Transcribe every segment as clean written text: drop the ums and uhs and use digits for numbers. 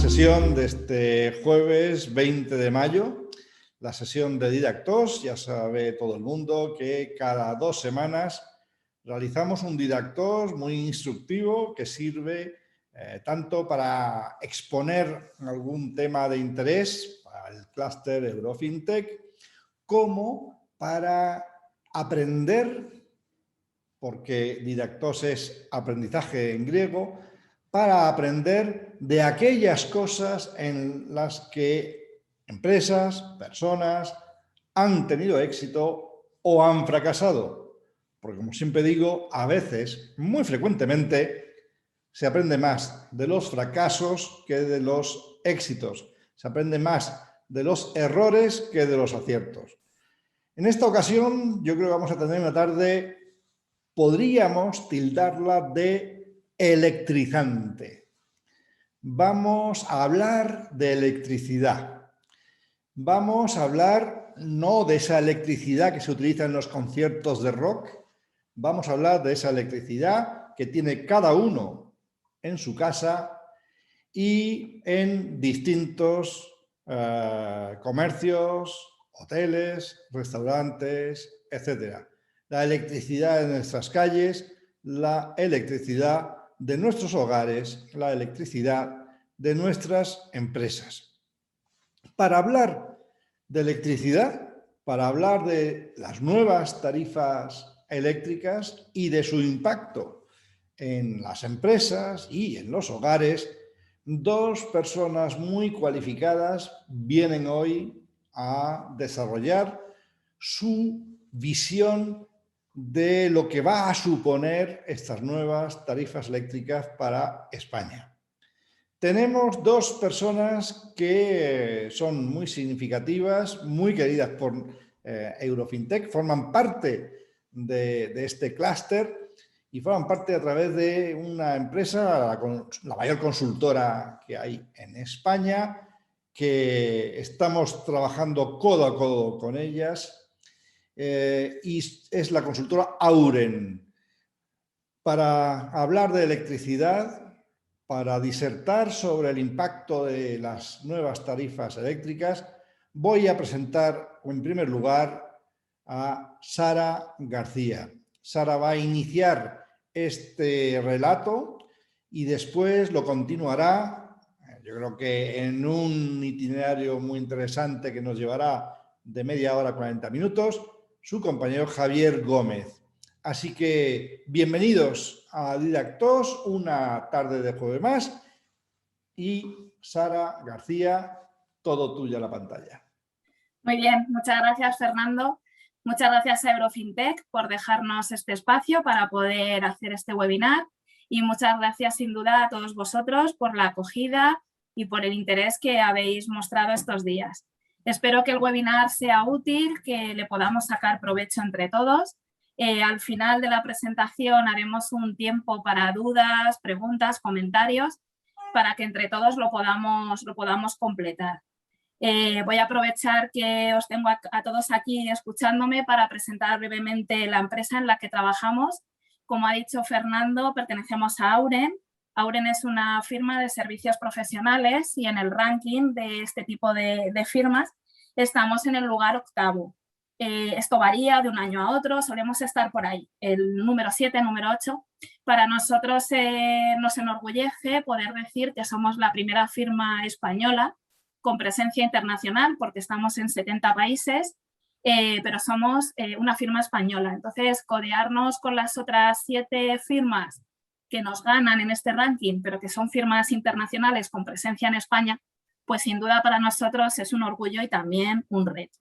sesión de este jueves 20 de mayo, la sesión de Didactos. Ya sabe todo el mundo que cada 2 semanas realizamos un Didactos muy instructivo que sirve tanto para exponer algún tema de interés para el clúster Eurofintech, como para aprender, porque Didactos es aprendizaje en griego, para aprender de aquellas cosas en las que empresas, personas han tenido éxito o han fracasado. Porque, como siempre digo, a veces, muy frecuentemente, se aprende más de los fracasos que de los éxitos. Se aprende más de los errores que de los aciertos. En esta ocasión, yo creo que vamos a tener una tarde, podríamos tildarla de electrizante. Vamos a hablar de electricidad. Vamos a hablar no de esa electricidad que se utiliza en los conciertos de rock. Vamos a hablar de esa electricidad que tiene cada uno en su casa y en distintos comercios, hoteles, restaurantes, etc. La electricidad de nuestras calles, la electricidad de nuestros hogares, la electricidad de nuestras empresas. Para hablar de electricidad, para hablar de las nuevas tarifas eléctricas y de su impacto en las empresas y en los hogares, 2 personas muy cualificadas vienen hoy a desarrollar su visión de lo que va a suponer estas nuevas tarifas eléctricas para España. Tenemos 2 personas que son muy significativas, muy queridas por Eurofintech, forman parte de este clúster y forman parte a través de una empresa, la mayor consultora que hay en España, que estamos trabajando codo a codo con ellas. Y es la consultora Auren. Para hablar de electricidad, para disertar sobre el impacto de las nuevas tarifas eléctricas, voy a presentar en primer lugar a Sara García. Sara va a iniciar este relato y después lo continuará, yo creo que en un itinerario muy interesante que nos llevará de media hora a 40 minutos, su compañero Javier Gómez. Así que bienvenidos a Didactos, una tarde de jueves más. Y Sara García, todo tuya la pantalla. Muy bien, muchas gracias, Fernando. Muchas gracias a Eurofintech por dejarnos este espacio para poder hacer este webinar. Y muchas gracias, sin duda, a todos vosotros por la acogida y por el interés que habéis mostrado estos días. Espero que el webinar sea útil, que le podamos sacar provecho entre todos. Al final de la presentación haremos un tiempo para dudas, preguntas, comentarios, para que entre todos lo podamos completar. Voy a aprovechar que os tengo a todos aquí escuchándome para presentar brevemente la empresa en la que trabajamos. Como ha dicho Fernando, pertenecemos a Auren. Auren es una firma de servicios profesionales y en el ranking de este tipo de firmas estamos en el lugar 8º. Esto varía de un año a otro, solemos estar por ahí, el número 7, número 8. Para nosotros nos enorgullece poder decir que somos la primera firma española con presencia internacional, porque estamos en 70 países, pero somos una firma española. Entonces, codearnos con las otras 7 firmas que nos ganan en este ranking, pero que son firmas internacionales con presencia en España, pues sin duda para nosotros es un orgullo y también un reto.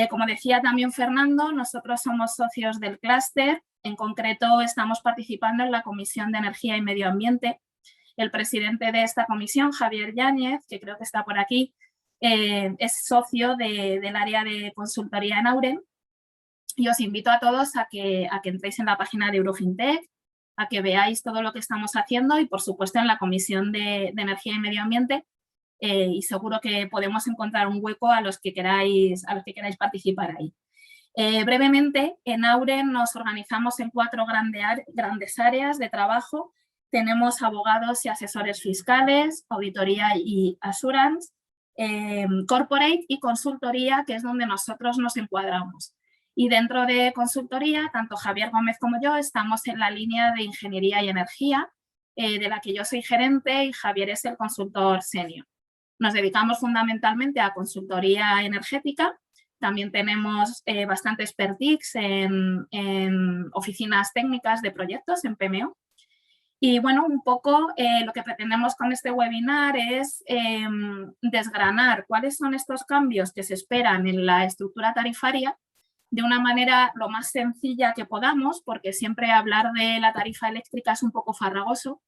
Como decía también Fernando, nosotros somos socios del clúster. En concreto, estamos participando en la Comisión de Energía y Medio Ambiente. El presidente de esta comisión, Javier Yáñez, que creo que está por aquí, es socio del área de consultoría en Auren. Y os invito a todos a que entréis en la página de Eurofintech, a que veáis todo lo que estamos haciendo y, por supuesto, en la Comisión de Energía y Medio Ambiente. Y seguro que podemos encontrar un hueco a los que queráis participar ahí. Brevemente, en Auren nos organizamos en 4 grandes áreas de trabajo. tenemos abogados y asesores fiscales, auditoría y assurance, corporate y consultoría, que es donde nosotros nos encuadramos. Y dentro de consultoría, tanto Javier Gómez como yo estamos en la línea de ingeniería y energía, de la que yo soy gerente y Javier es el consultor senior. Nos dedicamos fundamentalmente a consultoría energética. También tenemos bastante expertise en oficinas técnicas de proyectos, en PMO. Y bueno, un poco lo que pretendemos con este webinar es desgranar cuáles son estos cambios que se esperan en la estructura tarifaria de una manera lo más sencilla que podamos, porque siempre hablar de la tarifa eléctrica es un poco farragoso,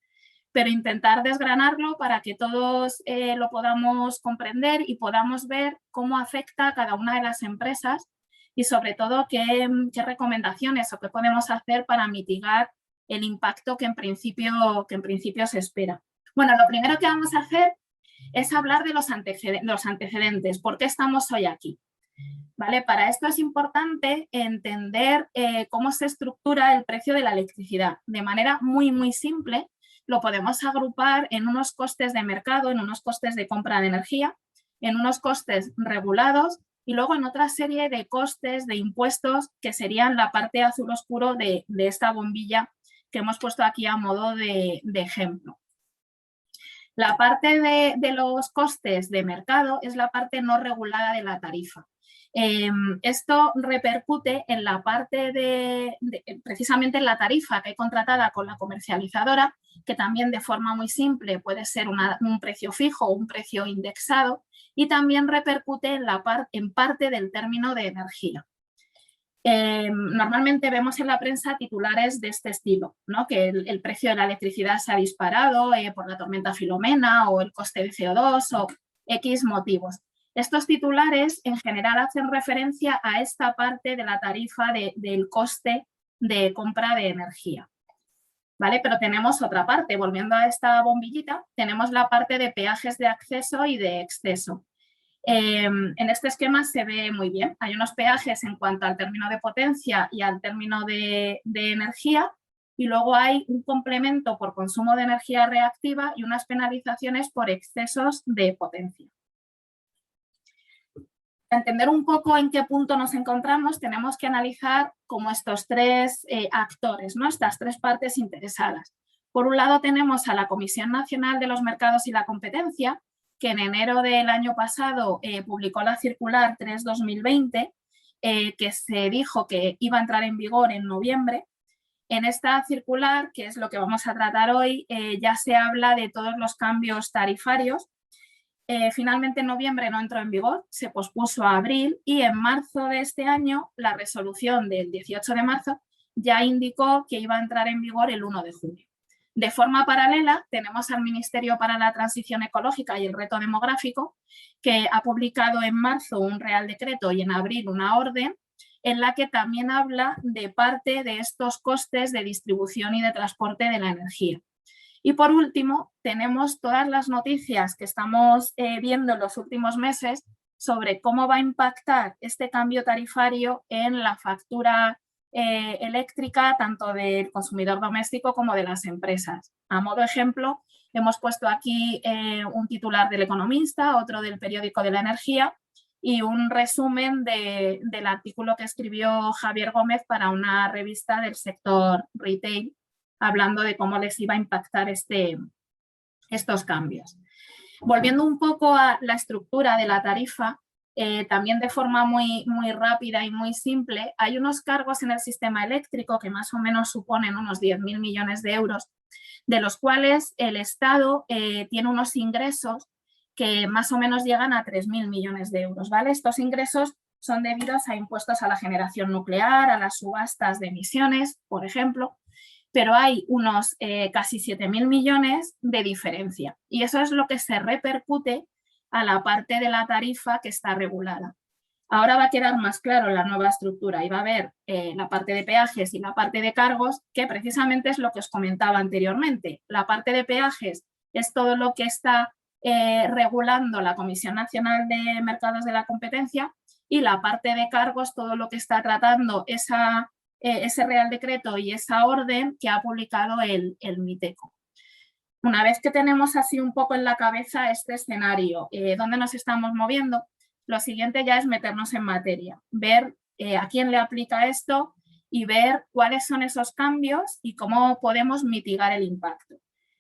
pero intentar desgranarlo para que todos lo podamos comprender y podamos ver cómo afecta a cada una de las empresas y sobre todo qué recomendaciones o qué podemos hacer para mitigar el impacto que en principio se espera. Bueno, lo primero que vamos a hacer es hablar de los antecedentes. ¿Por qué estamos hoy aquí? ¿Vale? Para esto es importante entender cómo se estructura el precio de la electricidad. De manera muy, muy simple, lo podemos agrupar en unos costes de mercado, en unos costes de compra de energía, en unos costes regulados y luego en otra serie de costes de impuestos que serían la parte azul oscuro de esta bombilla que hemos puesto aquí a modo de ejemplo. La parte de los costes de mercado es la parte no regulada de la tarifa. Esto repercute en la parte precisamente en la tarifa que hay contratada con la comercializadora, que también de forma muy simple puede ser un precio fijo o un precio indexado, y también repercute en parte del término de energía. Normalmente vemos en la prensa titulares de este estilo, ¿no? Que el precio de la electricidad se ha disparado por la tormenta Filomena o el coste de CO2 o X motivos. Estos titulares en general hacen referencia a esta parte de la tarifa del coste de compra de energía. ¿Vale? Pero tenemos otra parte, volviendo a esta bombillita, tenemos la parte de peajes de acceso y de exceso. En este esquema se ve muy bien. Hay unos peajes en cuanto al término de potencia y al término de energía y luego hay un complemento por consumo de energía reactiva y unas penalizaciones por excesos de potencia. Para entender un poco en qué punto nos encontramos, tenemos que analizar como estos tres actores, ¿no? Estas tres partes interesadas. Por un lado tenemos a la Comisión Nacional de los Mercados y la Competencia, que en enero del año pasado publicó la circular 3/2020, que se dijo que iba a entrar en vigor en noviembre. En esta circular, que es lo que vamos a tratar hoy, ya se habla de todos los cambios tarifarios. Finalmente en noviembre no entró en vigor, se pospuso a abril y en marzo de este año la resolución del 18 de marzo ya indicó que iba a entrar en vigor el 1 de junio. De forma paralela, tenemos al Ministerio para la Transición Ecológica y el Reto Demográfico, que ha publicado en marzo un Real Decreto y en abril una orden, en la que también habla de parte de estos costes de distribución y de transporte de la energía. Y por último, tenemos todas las noticias que estamos viendo en los últimos meses sobre cómo va a impactar este cambio tarifario en la factura eléctrica tanto del consumidor doméstico como de las empresas. A modo ejemplo, hemos puesto aquí un titular del Economista, otro del Periódico de la Energía y un resumen del artículo que escribió Javier Gómez para una revista del sector retail, hablando de cómo les iba a impactar estos cambios. Volviendo un poco a la estructura de la tarifa, también de forma muy rápida y muy simple, hay unos cargos en el sistema eléctrico que más o menos suponen unos 10.000 millones de euros, de los cuales el Estado tiene unos ingresos que más o menos llegan a 3.000 millones de euros. ¿Vale? Estos ingresos son debidos a impuestos a la generación nuclear, a las subastas de emisiones, por ejemplo, pero hay unos casi 7.000 millones de diferencia y eso es lo que se repercute a la parte de la tarifa que está regulada. Ahora va a quedar más claro la nueva estructura y va a haber la parte de peajes y la parte de cargos, que precisamente es lo que os comentaba anteriormente. La parte de peajes es todo lo que está regulando la Comisión Nacional de Mercados de la Competencia y la parte de cargos, todo lo que está tratando ese Real Decreto y esa orden que ha publicado el MITECO. Una vez que tenemos así un poco en la cabeza este escenario, dónde nos estamos moviendo, lo siguiente ya es meternos en materia, ver a quién le aplica esto y ver cuáles son esos cambios y cómo podemos mitigar el impacto.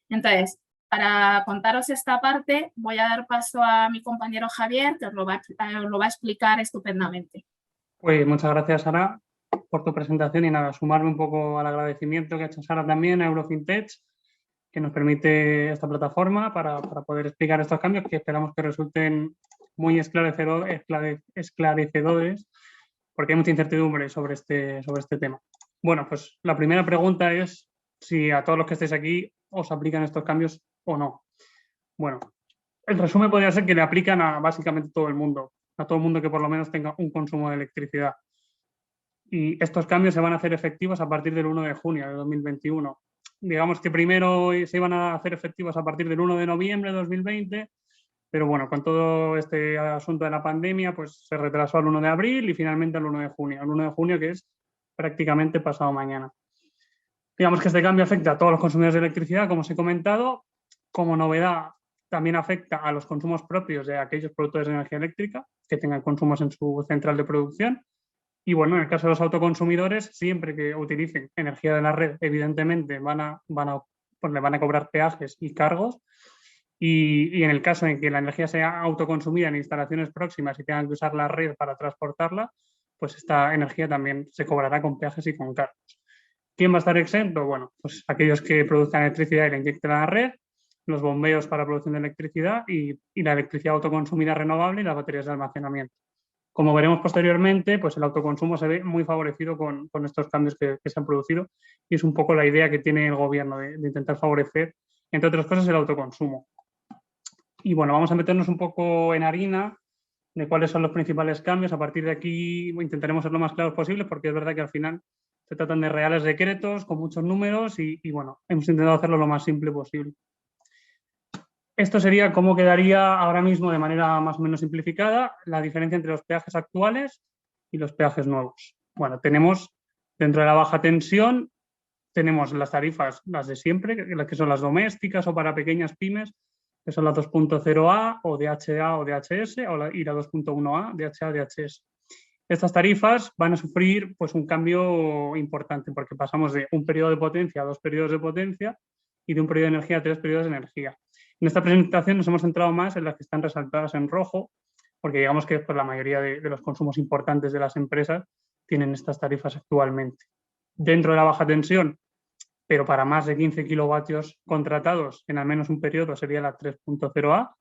Entonces, para contaros esta parte, voy a dar paso a mi compañero Javier, que os lo va a explicar estupendamente. Pues muchas gracias, Sara, por tu presentación y nada, sumarme un poco al agradecimiento que ha hecho Sara también a Eurofintech, que nos permite esta plataforma para poder explicar estos cambios que esperamos que resulten muy esclarecedores, porque hay mucha incertidumbre sobre este tema. Bueno, pues la primera pregunta es si a todos los que estéis aquí os aplican estos cambios o no. Bueno, el resumen podría ser que le aplican a básicamente todo el mundo que por lo menos tenga un consumo de electricidad. Y estos cambios se van a hacer efectivos a partir del 1 de junio de 2021. Digamos que primero se iban a hacer efectivos a partir del 1 de noviembre de 2020, pero bueno, con todo este asunto de la pandemia, pues se retrasó al 1 de abril y finalmente al 1 de junio. El 1 de junio, que es prácticamente pasado mañana. Digamos que este cambio afecta a todos los consumidores de electricidad, como os he comentado. Como novedad, también afecta a los consumos propios de aquellos productores de energía eléctrica que tengan consumos en su central de producción. Y bueno, en el caso de los autoconsumidores, siempre que utilicen energía de la red, evidentemente le van a cobrar peajes y cargos. Y en el caso en que la energía sea autoconsumida en instalaciones próximas y tengan que usar la red para transportarla, pues esta energía también se cobrará con peajes y con cargos. ¿Quién va a estar exento? Bueno, pues aquellos que produzcan electricidad y la inyecten a la red, los bombeos para producción de electricidad y la electricidad autoconsumida renovable y las baterías de almacenamiento. Como veremos posteriormente, pues el autoconsumo se ve muy favorecido con estos cambios que se han producido y es un poco la idea que tiene el gobierno de intentar favorecer, entre otras cosas, el autoconsumo. Y bueno, vamos a meternos un poco en harina de cuáles son los principales cambios. A partir de aquí intentaremos ser lo más claros posible porque es verdad que al final se tratan de reales decretos con muchos números y bueno, hemos intentado hacerlo lo más simple posible. Esto sería cómo quedaría ahora mismo de manera más o menos simplificada la diferencia entre los peajes actuales y los peajes nuevos. Bueno, tenemos dentro de la baja tensión, tenemos las tarifas, las de siempre, que son las domésticas o para pequeñas pymes, que son la 2.0A o DHA o DHS y la 2.1A, DHA, DHS. Estas tarifas van a sufrir pues, un cambio importante porque pasamos de un periodo de potencia a 2 periodos de potencia y de un periodo de energía a 3 periodos de energía. En esta presentación nos hemos centrado más en las que están resaltadas en rojo, porque digamos que pues, la mayoría de los consumos importantes de las empresas tienen estas tarifas actualmente. Dentro de la baja tensión, pero para más de 15 kilovatios contratados en al menos un periodo, sería la 3.0A,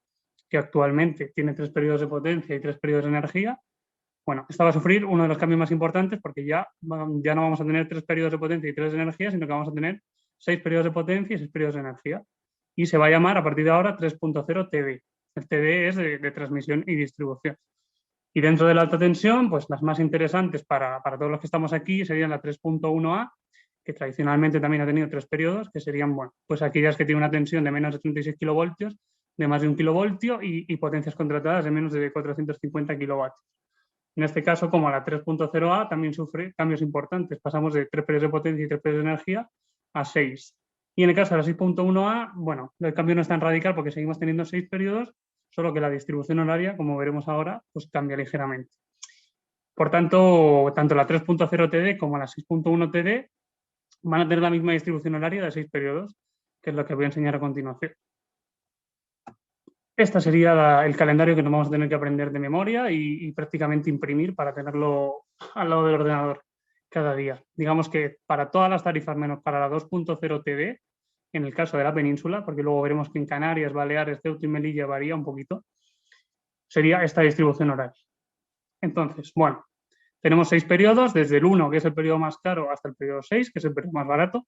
que actualmente tiene 3 periodos de potencia y 3 periodos de energía. Bueno, esta va a sufrir uno de los cambios más importantes porque ya no vamos a tener 3 periodos de potencia y 3 de energía, sino que vamos a tener 6 periodos de potencia y 6 periodos de energía. Y se va a llamar a partir de ahora 3.0 TD. El TD es de transmisión y distribución. Y dentro de la alta tensión, pues las más interesantes para todos los que estamos aquí serían la 3.1A, que tradicionalmente también ha tenido 3 periodos, que serían, bueno, pues aquellas que tienen una tensión de menos de 36 kilovoltios, de más de 1 kilovoltio y potencias contratadas de menos de 450 kilovatios. En este caso, como la 3.0A también sufre cambios importantes. Pasamos de 3 periodos de potencia y 3 periodos de energía a 6. Y en el caso de la 6.1A, bueno, el cambio no es tan radical porque seguimos teniendo 6 periodos, solo que la distribución horaria, como veremos ahora, pues cambia ligeramente. Por tanto, tanto la 3.0 TD como la 6.1 TD van a tener la misma distribución horaria de 6 periodos, que es lo que voy a enseñar a continuación. Este sería el calendario que nos vamos a tener que aprender de memoria y prácticamente imprimir para tenerlo al lado del ordenador cada día. Digamos que para todas las tarifas menos para la 2.0 TD, en el caso de la península, porque luego veremos que en Canarias, Baleares, Ceuta y Melilla varía un poquito, sería esta distribución horaria. Entonces, bueno, tenemos 6 periodos, desde el 1, que es el periodo más caro, hasta el periodo 6, que es el periodo más barato,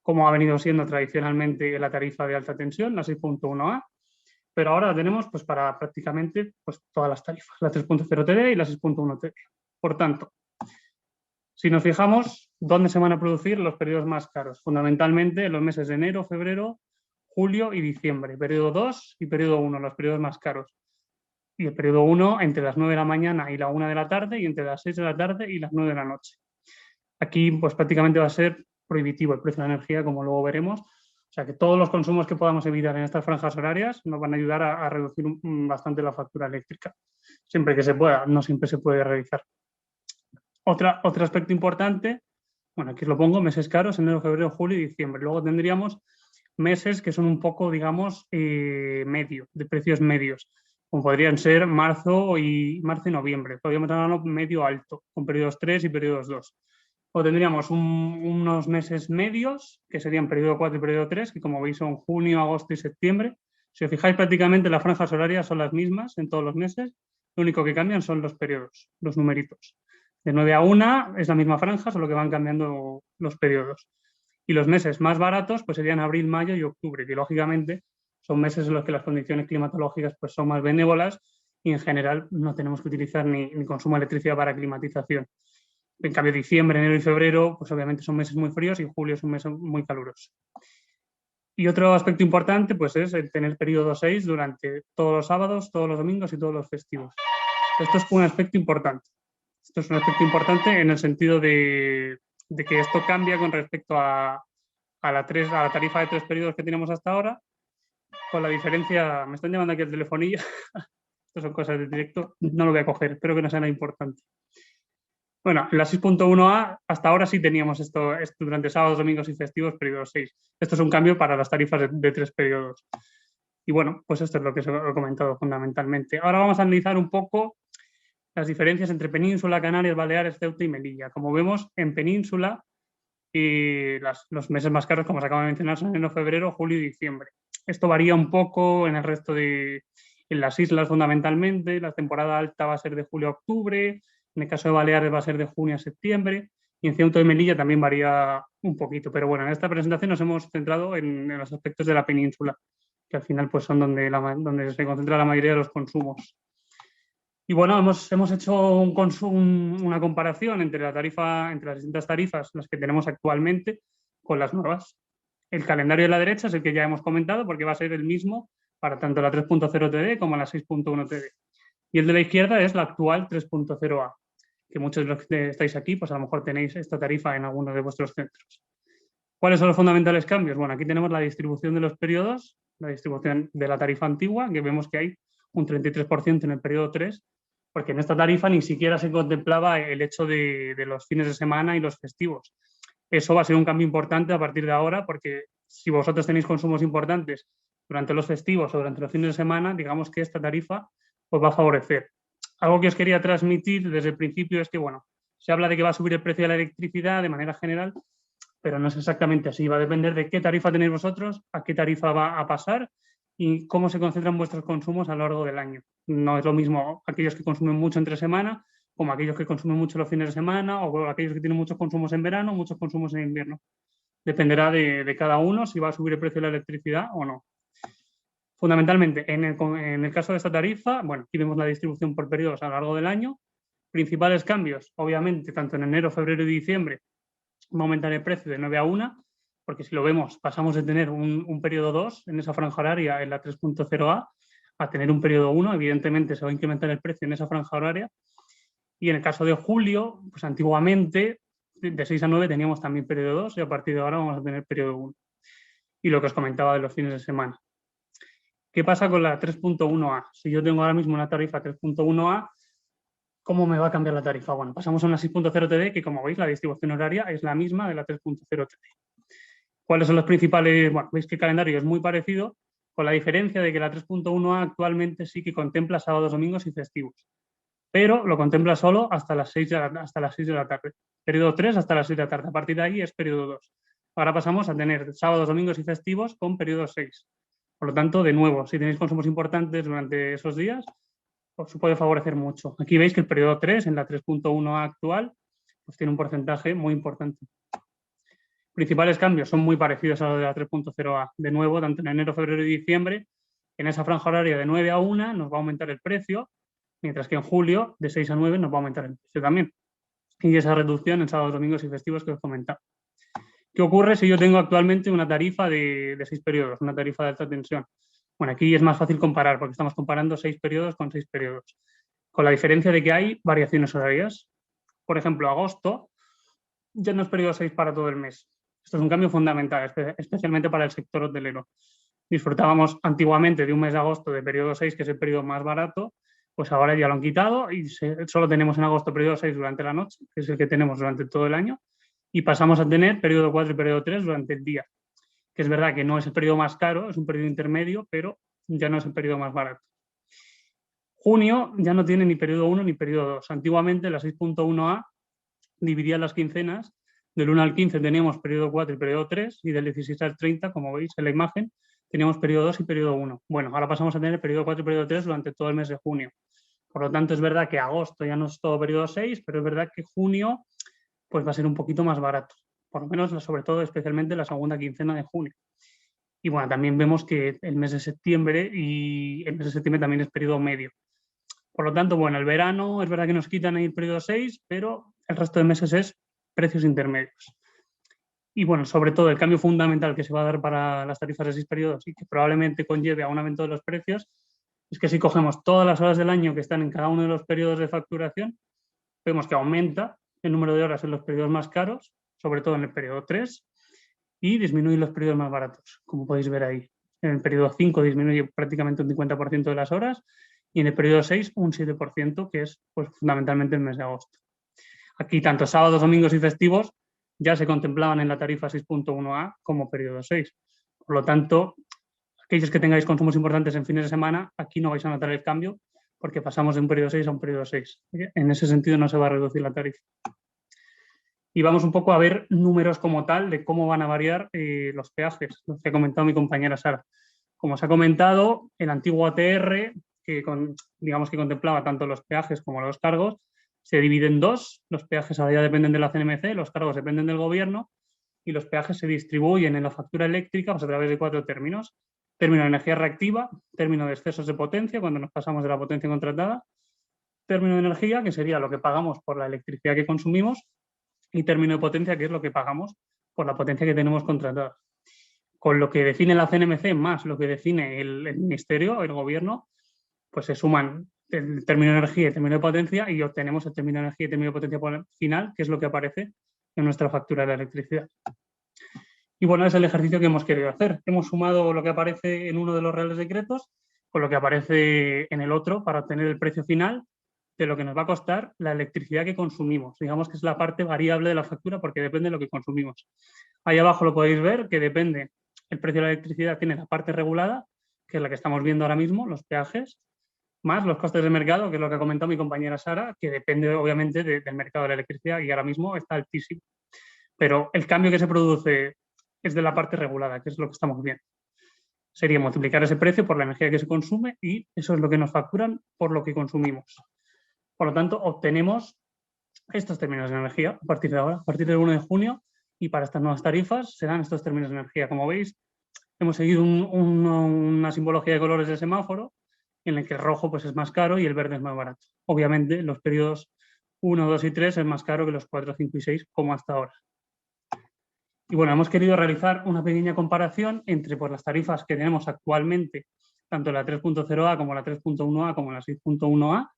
como ha venido siendo tradicionalmente la tarifa de alta tensión, la 6.1A. Pero ahora la tenemos pues, para prácticamente pues, todas las tarifas, la 3.0 TD y la 6.1 TD. Por tanto, si nos fijamos, ¿dónde se van a producir los periodos más caros? Fundamentalmente en los meses de enero, febrero, julio y diciembre. Periodo 2 y periodo 1, los periodos más caros. Y el periodo 1 entre las 9 de la mañana y la 1 de la tarde y entre las 6 de la tarde y las 9 de la noche. Aquí pues, prácticamente va a ser prohibitivo el precio de la energía, como luego veremos, sea que todos los consumos que podamos evitar en estas franjas horarias nos van a ayudar a reducir bastante la factura eléctrica, siempre que se pueda, no siempre se puede realizar. Otro aspecto importante, bueno, aquí os lo pongo, meses caros, enero, febrero, julio y diciembre. Luego tendríamos meses que son un poco, digamos, medio, de precios medios, como podrían ser marzo y noviembre. Podríamos hablar medio alto, con periodos 3 y periodos 2. O tendríamos unos meses medios, que serían periodo 4 y periodo 3, que como veis son junio, agosto y septiembre. Si os fijáis, prácticamente las franjas horarias son las mismas en todos los meses. Lo único que cambian son los periodos, los numeritos. De 9 a 1 es la misma franja, solo que van cambiando los periodos. Y los meses más baratos pues serían abril, mayo y octubre, que lógicamente son meses en los que las condiciones climatológicas pues, son más benévolas y en general no tenemos que utilizar ni consumo de electricidad para climatización. En cambio, diciembre, enero y febrero, pues obviamente son meses muy fríos y julio es un mes muy caluroso. Y otro aspecto importante pues, es el tener periodo 6 durante todos los sábados, todos los domingos y todos los festivos. Esto es un aspecto importante. Esto es un aspecto importante en el sentido de que esto cambia con respecto a la tarifa de 3 periodos que tenemos hasta ahora, con la diferencia, me están llamando aquí el telefonillo, estas son cosas de directo, no lo voy a coger, espero que no sea nada importante. Bueno, en la 6.1a hasta ahora sí teníamos esto durante sábados, domingos y festivos, periodo 6. Esto es un cambio para las tarifas de 3 periodos. Y bueno, pues esto es lo que os he comentado fundamentalmente. Ahora vamos a analizar un poco las diferencias entre Península, Canarias, Baleares, Ceuta y Melilla. Como vemos, en Península los meses más caros, como os acabo de mencionar, son enero, febrero, julio y diciembre. Esto varía un poco en el resto en las islas fundamentalmente. La temporada alta va a ser de julio a octubre, en el caso de Baleares va a ser de junio a septiembre y en Ceuta y Melilla también varía un poquito. Pero bueno, en esta presentación nos hemos centrado en los aspectos de la península, que al final pues, son donde se concentra la mayoría de los consumos. Y bueno, hemos hecho una comparación entre las distintas tarifas, las que tenemos actualmente, con las nuevas. El calendario de la derecha es el que ya hemos comentado, porque va a ser el mismo para tanto la 3.0 TD como la 6.1 TD. Y el de la izquierda es la actual 3.0A, que muchos de los que estáis aquí, pues a lo mejor tenéis esta tarifa en alguno de vuestros centros. ¿Cuáles son los fundamentales cambios? Bueno, aquí tenemos la distribución de los periodos, la distribución de la tarifa antigua, que vemos que hay un 33% en el periodo 3, porque en esta tarifa ni siquiera se contemplaba el hecho de los fines de semana y los festivos. Eso va a ser un cambio importante a partir de ahora, porque si vosotros tenéis consumos importantes durante los festivos o durante los fines de semana, digamos que esta tarifa os va a favorecer. Algo que os quería transmitir desde el principio es que, bueno, se habla de que va a subir el precio de la electricidad de manera general, pero no es exactamente así. Va a depender de qué tarifa tenéis vosotros, a qué tarifa va a pasar y cómo se concentran vuestros consumos a lo largo del año. No es lo mismo aquellos que consumen mucho entre semana como aquellos que consumen mucho los fines de semana o aquellos que tienen muchos consumos en verano, muchos consumos en invierno. Dependerá de cada uno si va a subir el precio de la electricidad o no. Fundamentalmente, en el caso de esta tarifa, bueno, aquí vemos la distribución por periodos a lo largo del año. Principales cambios, obviamente, tanto en enero, febrero y diciembre, va a aumentar el precio de 9 a 1, porque si lo vemos, pasamos de tener un periodo 2 en esa franja horaria en la 3.0A a tener un periodo 1. Evidentemente, se va a incrementar el precio en esa franja horaria. Y en el caso de julio, pues antiguamente, de 6 a 9 teníamos también periodo 2 y a partir de ahora vamos a tener periodo 1. Y lo que os comentaba de los fines de semana. ¿Qué pasa con la 3.1A? Si yo tengo ahora mismo una tarifa 3.1A, ¿cómo me va a cambiar la tarifa? Bueno, pasamos a una 6.0 TD, que como veis, la distribución horaria es la misma de la 3.0 TD. ¿Cuáles son los principales? Bueno, veis que el calendario es muy parecido, con la diferencia de que la 3.1A actualmente sí que contempla sábados, domingos y festivos, pero lo contempla solo hasta las 6 de la tarde. Periodo 3 hasta las 6 de la tarde. A partir de ahí es periodo 2. Ahora pasamos a tener sábados, domingos y festivos con periodo 6. Por lo tanto, de nuevo, si tenéis consumos importantes durante esos días, os puede favorecer mucho. Aquí veis que el periodo 3, en la 3.1A actual, pues tiene un porcentaje muy importante. Principales cambios son muy parecidos a los de la 3.0A. De nuevo, tanto en enero, febrero y diciembre, en esa franja horaria de 9 a 1 nos va a aumentar el precio, mientras que en julio, de 6 a 9, nos va a aumentar el precio también. Y esa reducción en sábados, domingos y festivos que os comentaba. ¿Qué ocurre si yo tengo actualmente una tarifa de 6 periodos, una tarifa de alta tensión? Bueno, aquí es más fácil comparar porque estamos comparando 6 periodos con 6 periodos, con la diferencia de que hay variaciones horarias. Por ejemplo, agosto ya no es periodo 6 para todo el mes. Esto es un cambio fundamental, especialmente para el sector hotelero. Disfrutábamos antiguamente de un mes de agosto de periodo 6, que es el periodo más barato, pues ahora ya lo han quitado y solo tenemos en agosto periodo 6 durante la noche, que es el que tenemos durante todo el año, y pasamos a tener periodo 4 y periodo 3 durante el día, que es verdad que no es el periodo más caro, es un periodo intermedio, pero ya no es el periodo más barato. Junio ya no tiene ni periodo 1 ni periodo 2. Antiguamente la 6.1a dividía las quincenas, del 1 al 15 teníamos periodo 4 y periodo 3, y del 16 al 30, como veis en la imagen, teníamos periodo 2 y periodo 1. Bueno, ahora pasamos a tener periodo 4 y periodo 3 durante todo el mes de junio. Por lo tanto, es verdad que agosto ya no es todo periodo 6, pero es verdad que junio pues va a ser un poquito más barato, por lo menos, sobre todo, especialmente la segunda quincena de junio. Y bueno, también vemos que el mes de septiembre también es periodo medio. Por lo tanto, bueno, el verano es verdad que nos quitan ahí el periodo 6, pero el resto de meses es precios intermedios. Y bueno, sobre todo el cambio fundamental que se va a dar para las tarifas de 6 periodos y que probablemente conlleve a un aumento de los precios es que si cogemos todas las horas del año que están en cada uno de los periodos de facturación, vemos que aumenta el número de horas en los periodos más caros, sobre todo en el periodo 3, y disminuye los periodos más baratos, como podéis ver ahí. En el periodo 5 disminuye prácticamente un 50% de las horas y en el periodo 6 un 7%, que es pues, fundamentalmente el mes de agosto. Aquí tanto sábados, domingos y festivos ya se contemplaban en la tarifa 6.1a como periodo 6. Por lo tanto, aquellos que tengáis consumos importantes en fines de semana, aquí no vais a notar el cambio porque pasamos de un periodo 6 a un periodo 6. En ese sentido no se va a reducir la tarifa. Y vamos un poco a ver números como tal de cómo van a variar los peajes, los que ha comentado mi compañera Sara. Como os ha comentado, el antiguo ATR, digamos que contemplaba tanto los peajes como los cargos, se divide en dos. Los peajes ahora ya dependen de la CNMC, los cargos dependen del gobierno y los peajes se distribuyen en la factura eléctrica pues, a través de 4 términos. Término de energía reactiva, término de excesos de potencia, cuando nos pasamos de la potencia contratada, término de energía, que sería lo que pagamos por la electricidad que consumimos, y término de potencia, que es lo que pagamos por la potencia que tenemos contratada. Con lo que define la CNMC más lo que define el Ministerio, el Gobierno, pues se suman el término de energía y el término de potencia y obtenemos el término de energía y el término de potencia final, que es lo que aparece en nuestra factura de la electricidad. Y bueno, es el ejercicio que hemos querido hacer. Hemos sumado lo que aparece en uno de los reales decretos con lo que aparece en el otro para obtener el precio final de lo que nos va a costar la electricidad que consumimos. Digamos que es la parte variable de la factura porque depende de lo que consumimos. Ahí abajo lo podéis ver que depende, el precio de la electricidad tiene la parte regulada, que es la que estamos viendo ahora mismo, los peajes, más los costes de mercado, que es lo que ha comentado mi compañera Sara, que depende obviamente del mercado de la electricidad y ahora mismo está altísimo. Pero el cambio que se produce es de la parte regulada, que es lo que estamos viendo. Sería multiplicar ese precio por la energía que se consume y eso es lo que nos facturan por lo que consumimos. Por lo tanto, obtenemos estos términos de energía a partir de ahora, a partir del 1 de junio, y para estas nuevas tarifas serán estos términos de energía. Como veis, hemos seguido una simbología de colores de semáforo en el que el rojo pues, es más caro y el verde es más barato. Obviamente, los periodos 1, 2 y 3 es más caro que los 4, 5 y 6, como hasta ahora. Y bueno, hemos querido realizar una pequeña comparación entre pues, las tarifas que tenemos actualmente, tanto la 3.0a como la 3.1a como la 6.1a,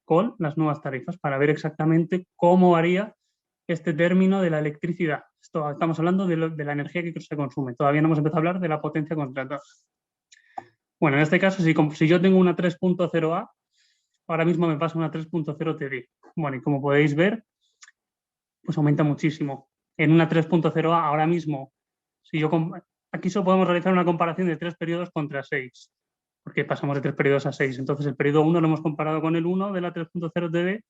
con las nuevas tarifas, para ver exactamente cómo varía este término de la electricidad. Estamos hablando de la energía que se consume. Todavía no hemos empezado a hablar de la potencia contratada. Bueno, en este caso, si yo tengo una 3.0a, ahora mismo me pasa una 3.0 TD. Bueno, y como podéis ver, pues aumenta muchísimo. En una 3.0a ahora mismo, aquí solo podemos realizar una comparación de 3 periodos contra 6, porque pasamos de 3 periodos a 6. Entonces, el periodo 1 lo hemos comparado con el 1 de la 3.0 TD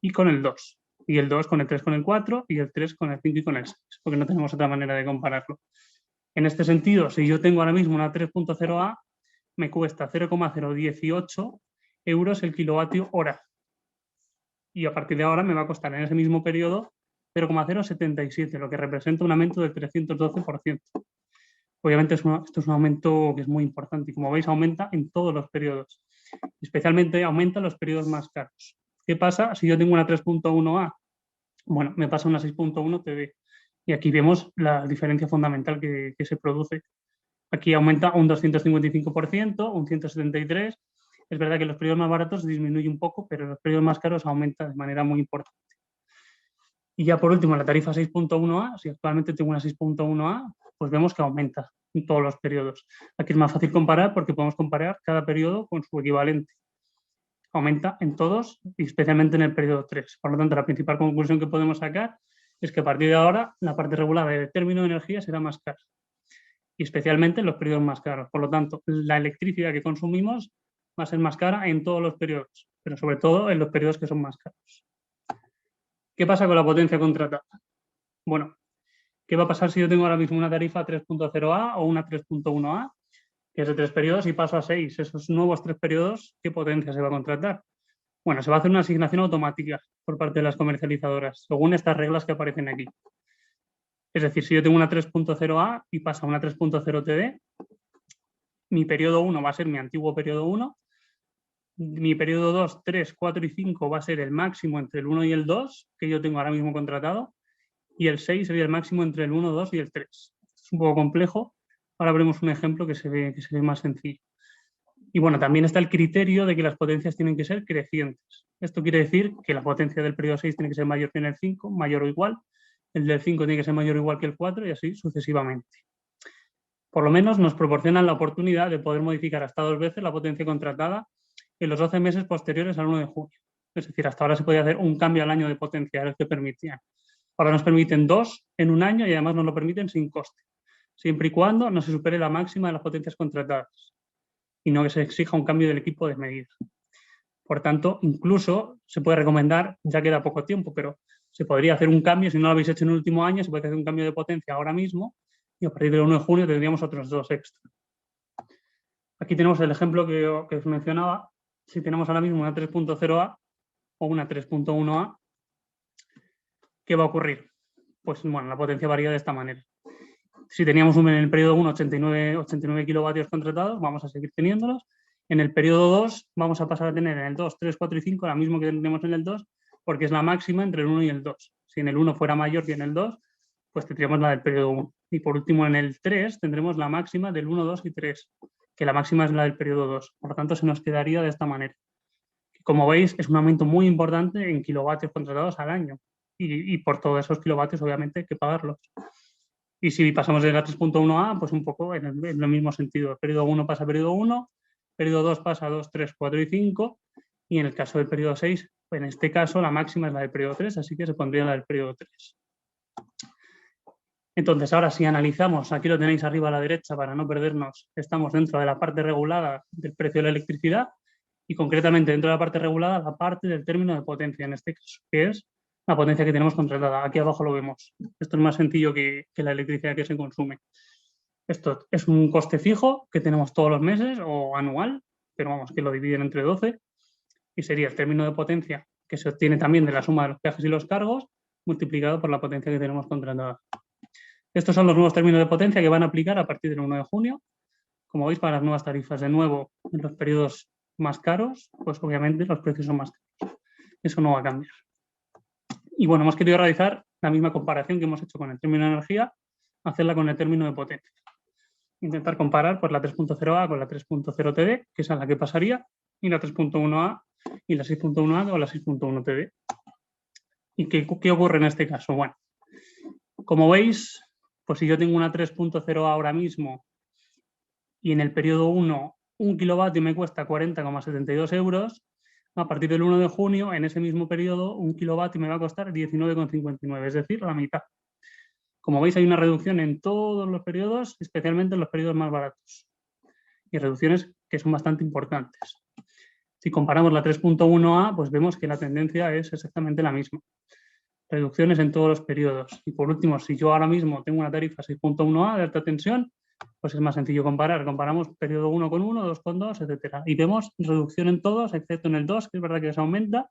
y con el 2. Y el 2 con el 3 con el 4 y el 3 con el 5 y con el 6, porque no tenemos otra manera de compararlo. En este sentido, si yo tengo ahora mismo una 3.0a, me cuesta 0,018 euros el kilovatio hora. Y a partir de ahora me va a costar en ese mismo periodo 0,077, lo que representa un aumento del 312%. Obviamente esto es un aumento que es muy importante y como veis aumenta en todos los periodos. Especialmente aumenta en los periodos más caros. ¿Qué pasa si yo tengo una 3.1a? Bueno, me pasa una 6.1 TD. Y aquí vemos la diferencia fundamental que se produce. Aquí aumenta un 255%, un 173%. Es verdad que en los periodos más baratos disminuye un poco, pero en los periodos más caros aumenta de manera muy importante. Y ya por último, la tarifa 6.1a, si actualmente tengo una 6.1a, pues vemos que aumenta en todos los periodos. Aquí es más fácil comparar porque podemos comparar cada periodo con su equivalente. Aumenta en todos y especialmente en el periodo 3. Por lo tanto, la principal conclusión que podemos sacar es que a partir de ahora la parte regulada del término de energía será más cara. Y especialmente en los periodos más caros. Por lo tanto, la electricidad que consumimos va a ser más cara en todos los periodos, pero sobre todo en los periodos que son más caros. ¿Qué pasa con la potencia contratada? Bueno, ¿qué va a pasar si yo tengo ahora mismo una tarifa 3.0a o una 3.1a, que es de 3 periodos, y paso a 6? Esos nuevos 3 periodos, ¿qué potencia se va a contratar? Bueno, se va a hacer una asignación automática por parte de las comercializadoras, según estas reglas que aparecen aquí. Es decir, si yo tengo una 3.0a y pasa a una 3.0 TD, mi periodo 1 va a ser mi antiguo periodo 1, mi periodo 2, 3, 4 y 5 va a ser el máximo entre el 1 y el 2, que yo tengo ahora mismo contratado, y el 6 sería el máximo entre el 1, 2 y el 3. Es un poco complejo, ahora veremos un ejemplo que se ve más sencillo. Y bueno, también está el criterio de que las potencias tienen que ser crecientes. Esto quiere decir que la potencia del periodo 6 tiene que ser mayor que en el 5, mayor o igual, el del 5 tiene que ser mayor o igual que el 4 y así sucesivamente. Por lo menos nos proporcionan la oportunidad de poder modificar hasta 2 veces la potencia contratada en los 12 meses posteriores al 1 de junio. Es decir, hasta ahora se podía hacer un cambio al año de potencia, era el que permitían. Ahora nos permiten 2 en un año y además nos lo permiten sin coste, siempre y cuando no se supere la máxima de las potencias contratadas y no que se exija un cambio del equipo de medida. Por tanto, incluso se puede recomendar, ya queda poco tiempo, pero se podría hacer un cambio, si no lo habéis hecho en el último año, se puede hacer un cambio de potencia ahora mismo y a partir del 1 de junio tendríamos otros 2 extra. Aquí tenemos el ejemplo que os mencionaba. Si tenemos ahora mismo una 3.0a o una 3.1a, ¿qué va a ocurrir? Pues bueno, la potencia varía de esta manera. Si teníamos en el periodo 1 89 kilovatios contratados, vamos a seguir teniéndolos. En el periodo 2 vamos a pasar a tener en el 2, 3, 4 y 5 la misma que tenemos en el 2, porque es la máxima entre el 1 y el 2. Si en el 1 fuera mayor que en el 2, pues tendríamos la del periodo 1. Y por último, en el 3 tendremos la máxima del 1, 2 y 3, que la máxima es la del periodo 2. Por lo tanto, se nos quedaría de esta manera. Como veis, es un aumento muy importante en kilovatios contratados al año. Y por todos esos kilovatios, obviamente, hay que pagarlos. Y si pasamos de la 3.1a, pues un poco en el mismo sentido. El periodo 1 pasa a periodo 1, periodo 2 pasa a 2, 3, 4 y 5, y en el caso del periodo 6, en este caso la máxima es la del periodo 3, así que se pondría la del periodo 3. Entonces, ahora si analizamos, aquí lo tenéis arriba a la derecha para no perdernos, estamos dentro de la parte regulada del precio de la electricidad y concretamente dentro de la parte regulada, la parte del término de potencia, en este caso, que es la potencia que tenemos contratada. Aquí abajo lo vemos. Esto es más sencillo que la electricidad que se consume. Esto es un coste fijo que tenemos todos los meses o anual, pero vamos, que lo dividen entre 12 y sería el término de potencia que se obtiene también de la suma de los peajes y los cargos multiplicado por la potencia que tenemos contratada. Estos son los nuevos términos de potencia que van a aplicar a partir del 1 de junio. Como veis, para las nuevas tarifas, de nuevo, en los periodos más caros, pues obviamente los precios son más caros. Eso no va a cambiar. Y bueno, hemos querido realizar la misma comparación que hemos hecho con el término de energía, hacerla con el término de potencia. Intentar comparar pues, la 3.0a con la 3.0 TD, que es a la que pasaría, y la 3.1a y la 6.1a con la 6.1 TD. ¿Y qué ocurre en este caso? Bueno, como veis, pues si yo tengo una 3.0 ahora mismo y en el periodo 1 un kilovatio me cuesta 40,72 euros, a partir del 1 de junio, en ese mismo periodo, un kilovatio me va a costar 19,59, es decir, la mitad. Como veis, hay una reducción en todos los periodos, especialmente en los periodos más baratos. Y reducciones que son bastante importantes. Si comparamos la 3.1a, pues vemos que la tendencia es exactamente la misma. Reducciones en todos los periodos. Y por último, si yo ahora mismo tengo una tarifa 6.1a de alta tensión, pues es más sencillo comparar. Comparamos periodo 1 con 1, 2 con 2, etc. Y vemos reducción en todos, excepto en el 2, que es verdad que se aumenta,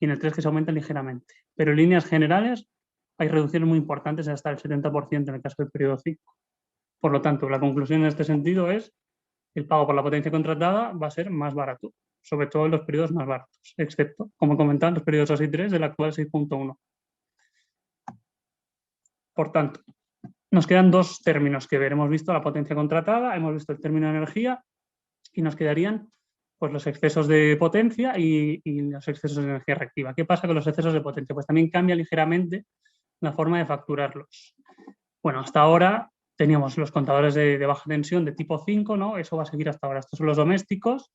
y en el 3 que se aumenta ligeramente. Pero en líneas generales hay reducciones muy importantes hasta el 70% en el caso del periodo 5. Por lo tanto, la conclusión en este sentido es que el pago por la potencia contratada va a ser más barato, sobre todo en los periodos más baratos, excepto, como he comentado, en los periodos 2 y 3 del actual 6.1. Por tanto, nos quedan dos términos que ver. Hemos visto la potencia contratada, hemos visto el término de energía y nos quedarían pues los excesos de potencia y los excesos de energía reactiva. ¿Qué pasa con los excesos de potencia? Pues también cambia ligeramente la forma de facturarlos. Bueno, hasta ahora teníamos los contadores de baja tensión de tipo 5, ¿no? Eso va a seguir hasta ahora. Estos son los domésticos.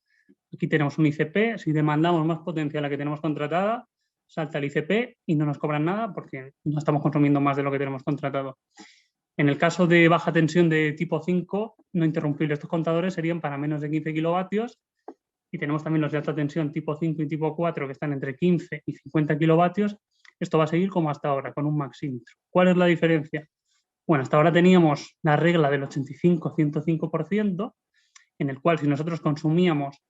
Aquí tenemos un ICP. Si demandamos más potencia a la que tenemos contratada, salta el ICP y no nos cobran nada porque no estamos consumiendo más de lo que tenemos contratado. En el caso de baja tensión de tipo 5, no interrumpible, estos contadores serían para menos de 15 kilovatios y tenemos también los de alta tensión tipo 5 y tipo 4 que están entre 15 y 50 kilovatios. Esto va a seguir como hasta ahora, con un maxímetro. ¿Cuál es la diferencia? Bueno, hasta ahora teníamos la regla del 85-105%, en el cual si nosotros consumíamos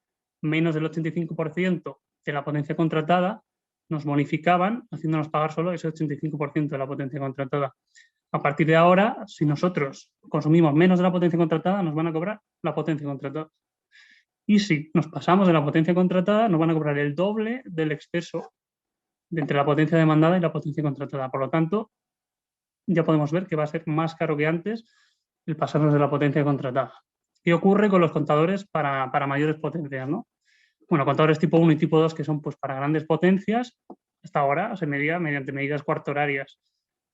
menos del 85% de la potencia contratada, nos bonificaban haciéndonos pagar solo ese 85% de la potencia contratada. A partir de ahora, si nosotros consumimos menos de la potencia contratada, nos van a cobrar la potencia contratada. Y si nos pasamos de la potencia contratada, nos van a cobrar el doble del exceso de entre la potencia demandada y la potencia contratada. Por lo tanto, ya podemos ver que va a ser más caro que antes el pasarnos de la potencia contratada. ¿Qué ocurre con los contadores para mayores potencias, ¿no? Bueno, contadores tipo 1 y tipo 2, que son pues, para grandes potencias, hasta ahora se medía mediante medidas cuarto horarias.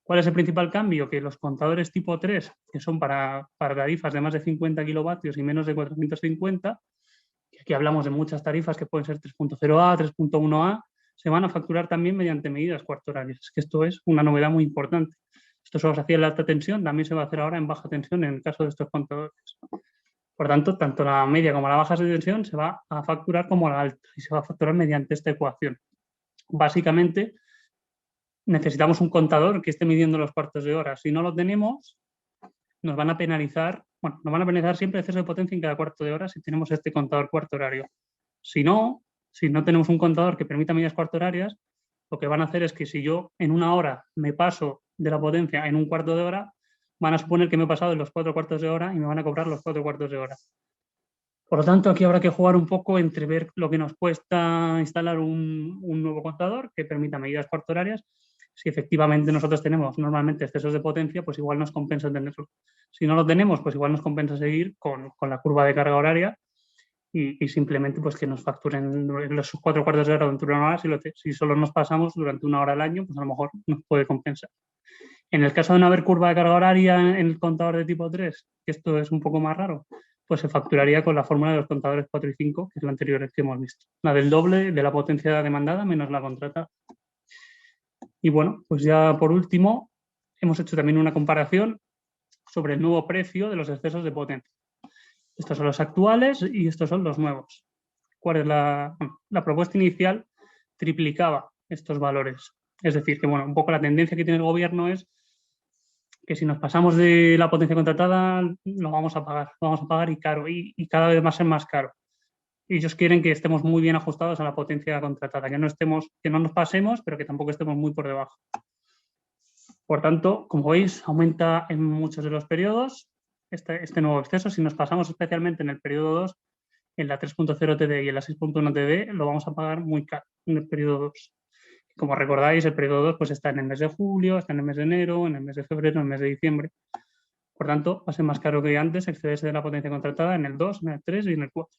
¿Cuál es el principal cambio? Que los contadores tipo 3, que son para tarifas de más de 50 kilovatios y menos de 450, que aquí hablamos de muchas tarifas que pueden ser 3.0A, 3.1A, se van a facturar también mediante medidas cuarto horarias. Es que esto es una novedad muy importante. Esto solo se hacía en la alta tensión, también se va a hacer ahora en baja tensión en el caso de estos contadores. Por tanto, tanto la media como la baja tensión se va a facturar como la alta y se va a facturar mediante esta ecuación. Básicamente, necesitamos un contador que esté midiendo los cuartos de hora. Si no lo tenemos, nos van a penalizar, bueno, nos van a penalizar siempre exceso de potencia en cada cuarto de hora si tenemos este contador cuarto horario. Si no tenemos un contador que permita medidas cuarto horarias, lo que van a hacer es que si yo en una hora me paso de la potencia en un cuarto de hora, van a suponer que me he pasado en los 4 cuartos de hora y me van a cobrar los 4 cuartos de hora. Por lo tanto, aquí habrá que jugar un poco entre ver lo que nos cuesta instalar un nuevo contador que permita medidas cuarto horarias. Si efectivamente nosotros tenemos normalmente excesos de potencia, pues igual nos compensa tenerlo. Si no lo tenemos, pues igual nos compensa seguir con la curva de carga horaria y simplemente pues que nos facturen los 4 cuartos de hora durante una hora. Si solo nos pasamos durante una hora al año, pues a lo mejor nos puede compensar. En el caso de no haber curva de carga horaria en el contador de tipo 3, que esto es un poco más raro, pues se facturaría con la fórmula de los contadores 4 y 5, que es la anterior que hemos visto. La del doble de la potencia demandada menos la contratada. Y bueno, pues ya por último, hemos hecho también una comparación sobre el nuevo precio de los excesos de potencia. Estos son los actuales y estos son los nuevos. ¿Cuál es la propuesta inicial? Triplicaba estos valores. Es decir, que bueno, un poco la tendencia que tiene el gobierno es que si nos pasamos de la potencia contratada, lo vamos a pagar y caro, y cada vez va a ser más caro. Ellos quieren que estemos muy bien ajustados a la potencia contratada, que no nos pasemos, pero que tampoco estemos muy por debajo. Por tanto, como veis, aumenta en muchos de los periodos este nuevo exceso. Si nos pasamos especialmente en el periodo 2, en la 3.0 TD y en la 6.1 TD, lo vamos a pagar muy caro en el periodo 2. Como recordáis, el periodo 2 pues, está en el mes de julio, está en el mes de enero, en el mes de febrero, en el mes de diciembre. Por tanto, va a ser más caro que antes excederse de la potencia contratada en el 2, en el 3 y en el 4.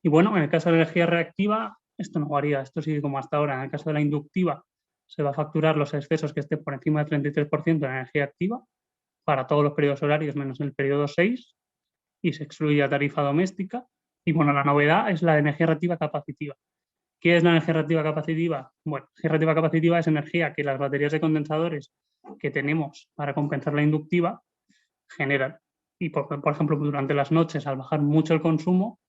Y bueno, en el caso de la energía reactiva, esto no varía, esto sigue como hasta ahora. En el caso de la inductiva, se va a facturar los excesos que estén por encima del 33% de energía activa para todos los periodos horarios menos el periodo 6 y se excluye la tarifa doméstica. Y bueno, la novedad es la energía reactiva capacitiva. ¿Qué es la energía reactiva capacitiva? Bueno, la energía reactiva capacitiva es energía que las baterías de condensadores que tenemos para compensar la inductiva generan. Y, por ejemplo, durante las noches, al bajar mucho el consumo,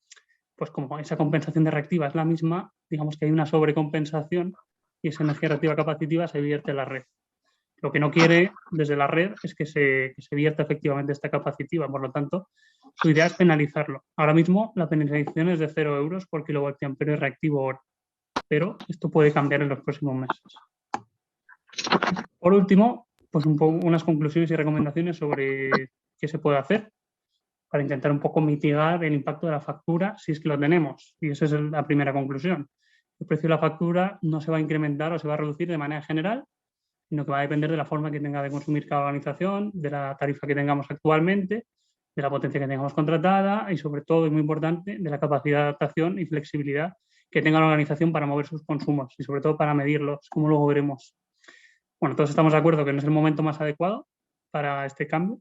pues como esa compensación de reactiva es la misma, digamos que hay una sobrecompensación y esa energía reactiva capacitiva se vierte en la red. Lo que no quiere desde la red es que se vierta efectivamente esta capacitiva, por lo tanto, su idea es penalizarlo. Ahora mismo la penalización es de 0 euros por kilovatio-amperio reactivo hora, pero esto puede cambiar en los próximos meses. Por último, pues unas conclusiones y recomendaciones sobre qué se puede hacer para intentar un poco mitigar el impacto de la factura si es que lo tenemos. Y esa es la primera conclusión. El precio de la factura no se va a incrementar o se va a reducir de manera general, sino que va a depender de la forma que tenga de consumir cada organización, de la tarifa que tengamos actualmente, de la potencia que tengamos contratada y, sobre todo, y muy importante, de la capacidad de adaptación y flexibilidad que tenga la organización para mover sus consumos y, sobre todo, para medirlos, como luego veremos. Bueno, todos estamos de acuerdo que no es el momento más adecuado para este cambio,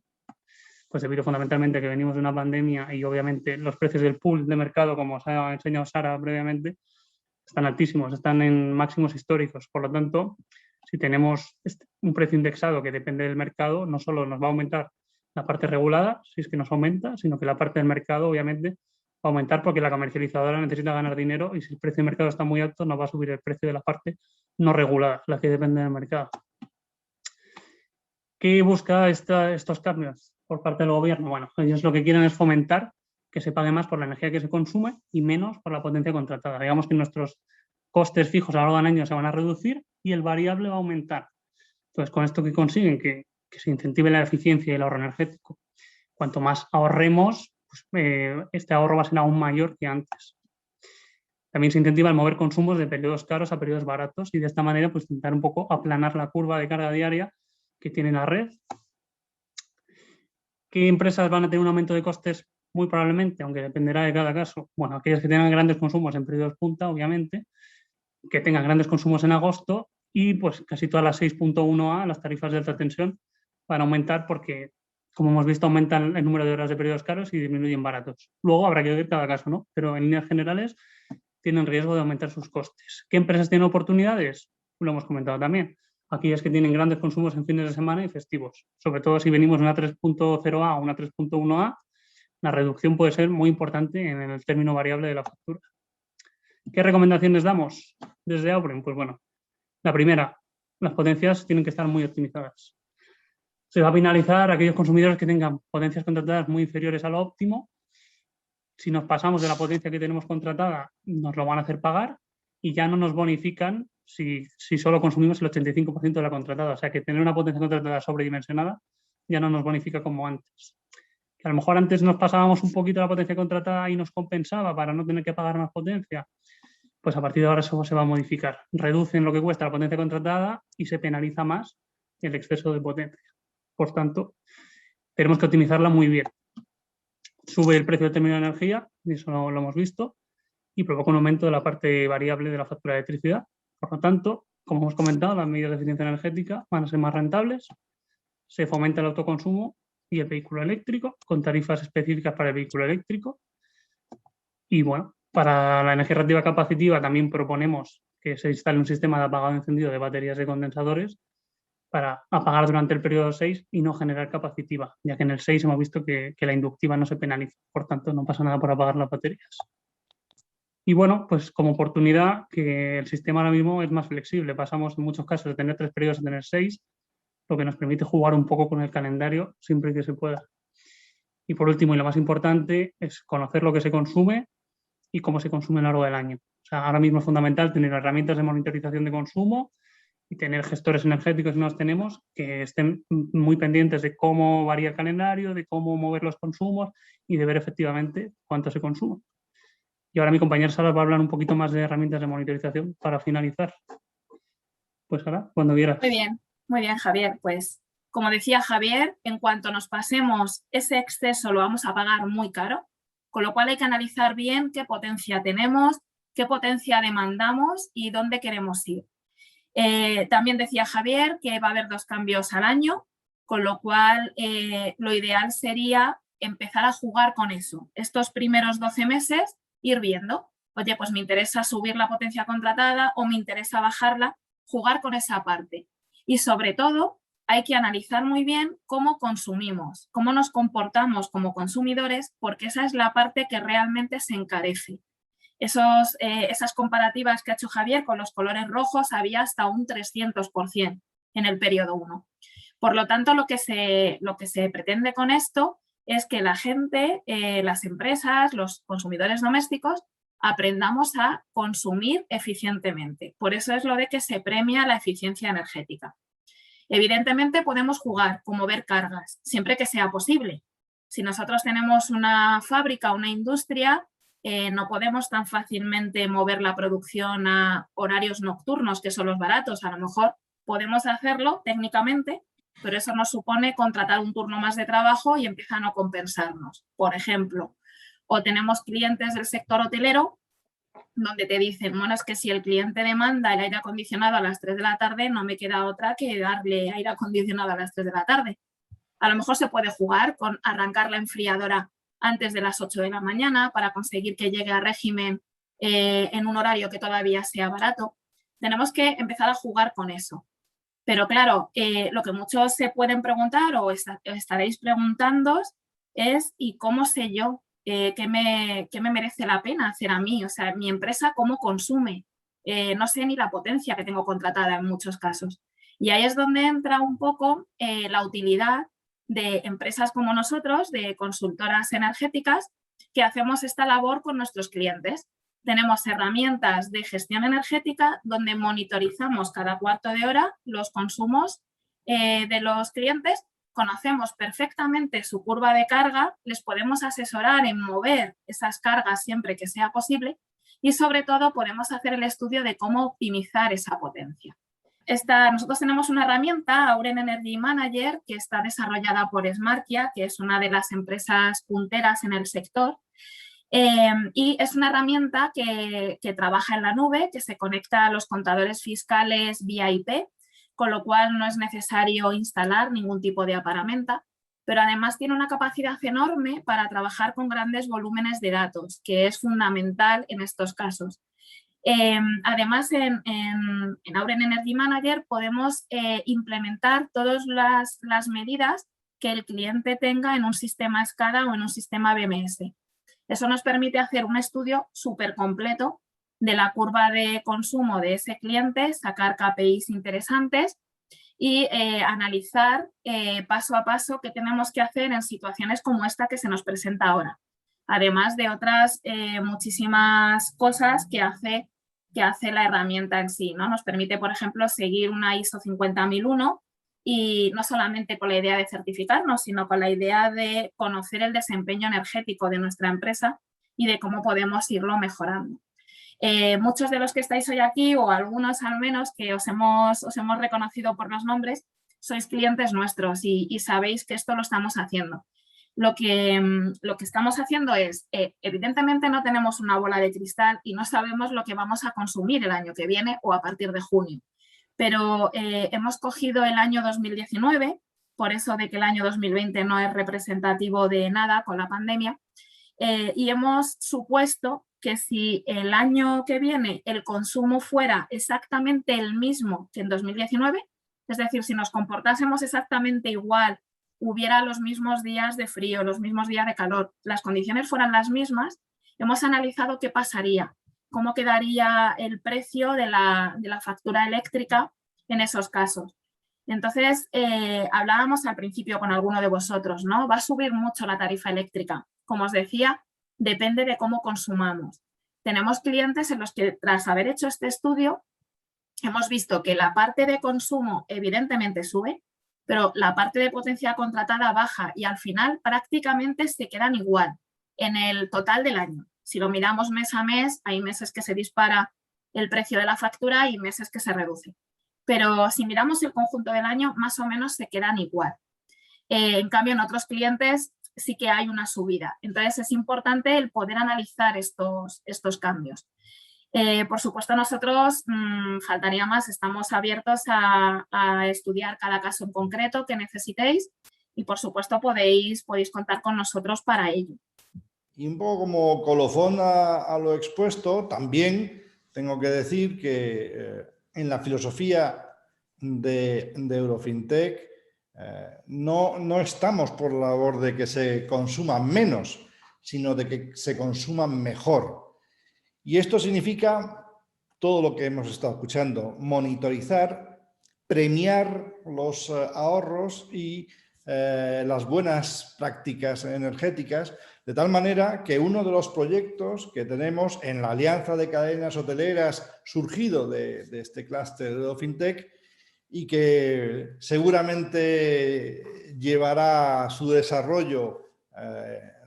pues debido fundamentalmente a que venimos de una pandemia y, obviamente, los precios del pool de mercado, como os ha enseñado Sara previamente, están altísimos, están en máximos históricos. Por lo tanto, si tenemos un precio indexado que depende del mercado, no solo nos va a aumentar la parte regulada, si es que nos aumenta, sino que la parte del mercado, obviamente, va a aumentar porque la comercializadora necesita ganar dinero y si el precio de mercado está muy alto, nos va a subir el precio de la parte no regulada, la que depende del mercado. ¿Qué busca estos cambios por parte del gobierno? Bueno, ellos lo que quieren es fomentar que se pague más por la energía que se consume y menos por la potencia contratada. Digamos que nuestros costes fijos a lo largo del año se van a reducir y el variable va a aumentar. Entonces, con esto que consiguen que se incentive la eficiencia y el ahorro energético. Cuanto más ahorremos, pues, este ahorro va a ser aún mayor que antes. También se incentiva el mover consumos de periodos caros a periodos baratos y de esta manera pues intentar un poco aplanar la curva de carga diaria que tiene la red. ¿Qué empresas van a tener un aumento de costes? Muy probablemente, aunque dependerá de cada caso. Bueno, aquellas que tengan grandes consumos en periodos punta, obviamente, que tengan grandes consumos en agosto y pues casi todas las 6.1A, las tarifas de alta tensión, van a aumentar porque, como hemos visto, aumentan el número de horas de periodos caros y disminuyen baratos. Luego habrá que ver cada caso, ¿no? Pero en líneas generales tienen riesgo de aumentar sus costes. ¿Qué empresas tienen oportunidades? Lo hemos comentado también. Aquellas que tienen grandes consumos en fines de semana y festivos. Sobre todo si venimos de una 3.0A o una 3.1A, la reducción puede ser muy importante en el término variable de la factura. ¿Qué recomendaciones damos desde Aubrem? Pues bueno, la primera, las potencias tienen que estar muy optimizadas. Se va a penalizar a aquellos consumidores que tengan potencias contratadas muy inferiores a lo óptimo. Si nos pasamos de la potencia que tenemos contratada, nos lo van a hacer pagar y ya no nos bonifican si solo consumimos el 85% de la contratada. O sea que tener una potencia contratada sobredimensionada ya no nos bonifica como antes. Que a lo mejor antes nos pasábamos un poquito la potencia contratada y nos compensaba para no tener que pagar más potencia. Pues a partir de ahora eso se va a modificar. Reducen lo que cuesta la potencia contratada y se penaliza más el exceso de potencia. Por tanto, tenemos que optimizarla muy bien. Sube el precio del término de energía, y eso lo hemos visto, y provoca un aumento de la parte variable de la factura de electricidad. Por lo tanto, como hemos comentado, las medidas de eficiencia energética van a ser más rentables, se fomenta el autoconsumo y el vehículo eléctrico, con tarifas específicas para el vehículo eléctrico. Y bueno, para la energía reactiva capacitiva también proponemos que se instale un sistema de apagado encendido de baterías de condensadores para apagar durante el periodo 6 y no generar capacitiva, ya que en el 6 hemos visto que la inductiva no se penaliza, por tanto no pasa nada por apagar las baterías. Y bueno, pues como oportunidad que el sistema ahora mismo es más flexible, pasamos en muchos casos de tener 3 periodos a tener 6, lo que nos permite jugar un poco con el calendario siempre que se pueda. Y por último, y lo más importante, es conocer lo que se consume y cómo se consume a lo largo del año. O sea, ahora mismo es fundamental tener herramientas de monitorización de consumo y tener gestores energéticos si no los tenemos, que estén muy pendientes de cómo varía el calendario, de cómo mover los consumos y de ver efectivamente cuánto se consume. Y ahora mi compañera Sara va a hablar un poquito más de herramientas de monitorización para finalizar. Pues Sara, cuando quieras. Muy bien, Javier. Pues como decía Javier, en cuanto nos pasemos ese exceso lo vamos a pagar muy caro, con lo cual hay que analizar bien qué potencia tenemos, qué potencia demandamos y dónde queremos ir. También decía Javier que va a haber 2 cambios al año, con lo cual lo ideal sería empezar a jugar con eso. Estos primeros 12 meses ir viendo, oye, pues me interesa subir la potencia contratada o me interesa bajarla, jugar con esa parte. Y sobre todo hay que analizar muy bien cómo consumimos, cómo nos comportamos como consumidores, porque esa es la parte que realmente se encarece. Esas comparativas que ha hecho Javier con los colores rojos había hasta un 300% en el periodo 1. Por lo tanto, lo que se pretende con esto es que la gente, las empresas, los consumidores domésticos, aprendamos a consumir eficientemente. Por eso es lo de que se premia la eficiencia energética. Evidentemente podemos jugar con mover cargas, siempre que sea posible. Si nosotros tenemos una fábrica o una industria, no podemos tan fácilmente mover la producción a horarios nocturnos, que son los baratos. A lo mejor podemos hacerlo técnicamente, pero eso nos supone contratar un turno más de trabajo y empieza a no compensarnos. Por ejemplo, o tenemos clientes del sector hotelero donde te dicen, bueno, es que si el cliente demanda el aire acondicionado a las 3 de la tarde, no me queda otra que darle aire acondicionado a las 3 de la tarde. A lo mejor se puede jugar con arrancar la enfriadora antes de las 8 de la mañana para conseguir que llegue a régimen en un horario que todavía sea barato. Tenemos que empezar a jugar con eso. Pero claro, lo que muchos se pueden preguntar o estaréis preguntando es ¿y cómo sé yo qué me merece la pena hacer a mí? O sea, mi empresa, ¿cómo consume? No sé ni la potencia que tengo contratada en muchos casos. Y ahí es donde entra un poco la utilidad de empresas como nosotros, de consultoras energéticas, que hacemos esta labor con nuestros clientes. Tenemos herramientas de gestión energética donde monitorizamos cada cuarto de hora los consumos de los clientes, conocemos perfectamente su curva de carga, les podemos asesorar en mover esas cargas siempre que sea posible y sobre todo podemos hacer el estudio de cómo optimizar esa potencia. Nosotros tenemos una herramienta, Auren Energy Manager, que está desarrollada por Smartkia, que es una de las empresas punteras en el sector. Y es una herramienta que trabaja en la nube, que se conecta a los contadores fiscales vía IP, con lo cual no es necesario instalar ningún tipo de aparamenta, pero además tiene una capacidad enorme para trabajar con grandes volúmenes de datos, que es fundamental en estos casos. Además, en Auren Energy Manager podemos implementar todas las medidas que el cliente tenga en un sistema SCADA o en un sistema BMS. Eso nos permite hacer un estudio súper completo de la curva de consumo de ese cliente, sacar KPIs interesantes y analizar paso a paso qué tenemos que hacer en situaciones como esta que se nos presenta ahora. Además de otras muchísimas cosas que hace la herramienta en sí, ¿no? Nos permite, por ejemplo, seguir una ISO 50001 y no solamente con la idea de certificarnos, sino con la idea de conocer el desempeño energético de nuestra empresa y de cómo podemos irlo mejorando. Muchos de los que estáis hoy aquí, o algunos al menos que os hemos reconocido por los nombres, sois clientes nuestros y sabéis que esto lo estamos haciendo. Lo que estamos haciendo es, evidentemente no tenemos una bola de cristal y no sabemos lo que vamos a consumir el año que viene o a partir de junio, pero hemos cogido el año 2019, por eso de que el año 2020 no es representativo de nada con la pandemia, y hemos supuesto que si el año que viene el consumo fuera exactamente el mismo que en 2019, es decir, si nos comportásemos exactamente igual, hubiera los mismos días de frío, los mismos días de calor, las condiciones fueran las mismas, hemos analizado qué pasaría, cómo quedaría el precio de la factura eléctrica en esos casos. Entonces, hablábamos al principio con alguno de vosotros, ¿no? Va a subir mucho la tarifa eléctrica. Como os decía, depende de cómo consumamos. Tenemos clientes en los que, tras haber hecho este estudio, hemos visto que la parte de consumo evidentemente sube, pero la parte de potencia contratada baja y al final prácticamente se quedan igual en el total del año. Si lo miramos mes a mes, hay meses que se dispara el precio de la factura y meses que se reduce. Pero si miramos el conjunto del año, más o menos se quedan igual. En cambio, en otros clientes sí que hay una subida. Entonces, es importante el poder analizar estos cambios. Por supuesto, nosotros, faltaría más, estamos abiertos a estudiar cada caso en concreto que necesitéis y, por supuesto, podéis contar con nosotros para ello. Y un poco como colofón a lo expuesto, también tengo que decir que en la filosofía de Eurofintech no estamos por la labor de que se consuma menos, sino de que se consuma mejor. Y esto significa todo lo que hemos estado escuchando: monitorizar, premiar los ahorros y las buenas prácticas energéticas, de tal manera que uno de los proyectos que tenemos en la Alianza de Cadenas Hoteleras, surgido de este clúster de Eurofintech, y que seguramente llevará a su desarrollo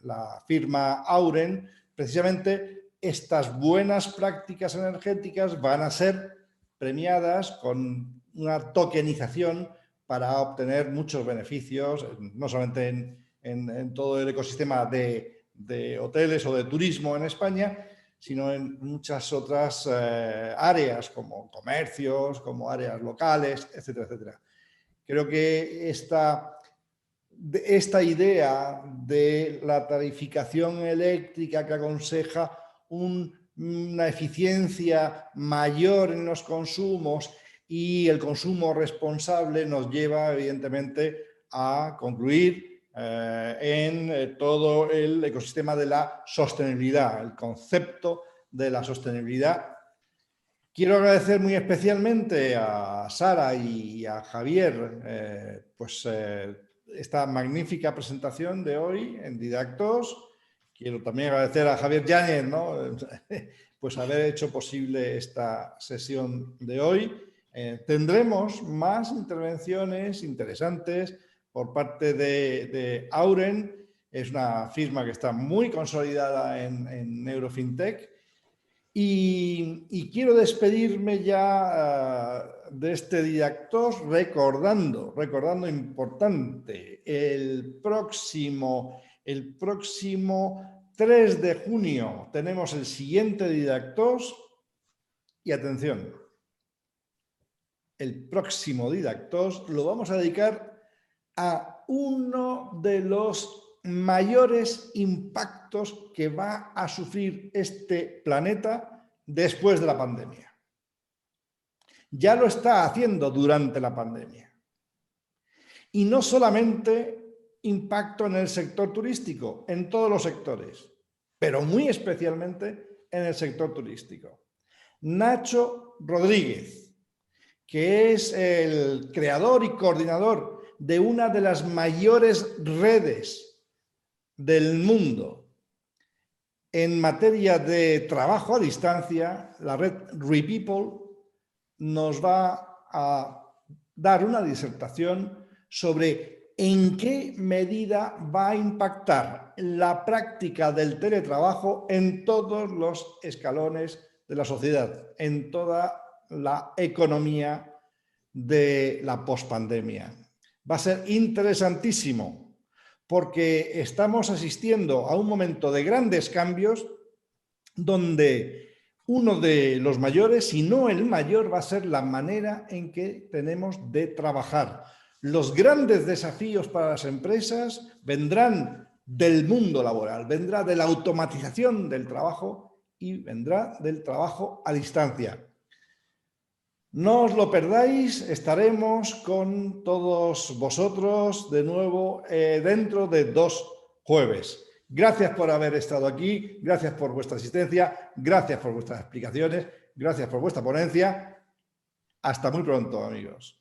la firma Auren, precisamente estas buenas prácticas energéticas van a ser premiadas con una tokenización para obtener muchos beneficios, no solamente en todo el ecosistema de hoteles o de turismo en España, sino en muchas otras áreas como comercios, como áreas locales, etcétera, etcétera. Creo que esta idea de la tarificación eléctrica que aconseja una eficiencia mayor en los consumos y el consumo responsable nos lleva, evidentemente, a concluir en todo el ecosistema de la sostenibilidad, el concepto de la sostenibilidad. Quiero agradecer muy especialmente a Sara y a Javier esta magnífica presentación de hoy en Didactos. Quiero también agradecer a Javier Yáñez, ¿no? Pues haber hecho posible esta sesión de hoy. Tendremos más intervenciones interesantes por parte de Auren. Es una firma que está muy consolidada en Eurofintech. Y quiero despedirme ya de este Didactos recordando importante, el próximo 3 de junio tenemos el siguiente Didactos y atención, el próximo Didactos lo vamos a dedicar a uno de los mayores impactos que va a sufrir este planeta después de la pandemia. Ya lo está haciendo durante la pandemia. Y no solamente impacto en el sector turístico, en todos los sectores, pero muy especialmente en el sector turístico. Nacho Rodríguez, que es el creador y coordinador de una de las mayores redes del mundo en materia de trabajo a distancia, la red RePeople, nos va a dar una disertación sobre en qué medida va a impactar la práctica del teletrabajo en todos los escalones de la sociedad, en toda la economía de la pospandemia. Va a ser interesantísimo porque estamos asistiendo a un momento de grandes cambios donde uno de los mayores, si no el mayor, va a ser la manera en que tenemos de trabajar. Los grandes desafíos para las empresas vendrán del mundo laboral, vendrá de la automatización del trabajo y vendrá del trabajo a distancia. No os lo perdáis, estaremos con todos vosotros de nuevo dentro de 2 jueves. Gracias por haber estado aquí, gracias por vuestra asistencia, gracias por vuestras explicaciones, gracias por vuestra ponencia. Hasta muy pronto, amigos.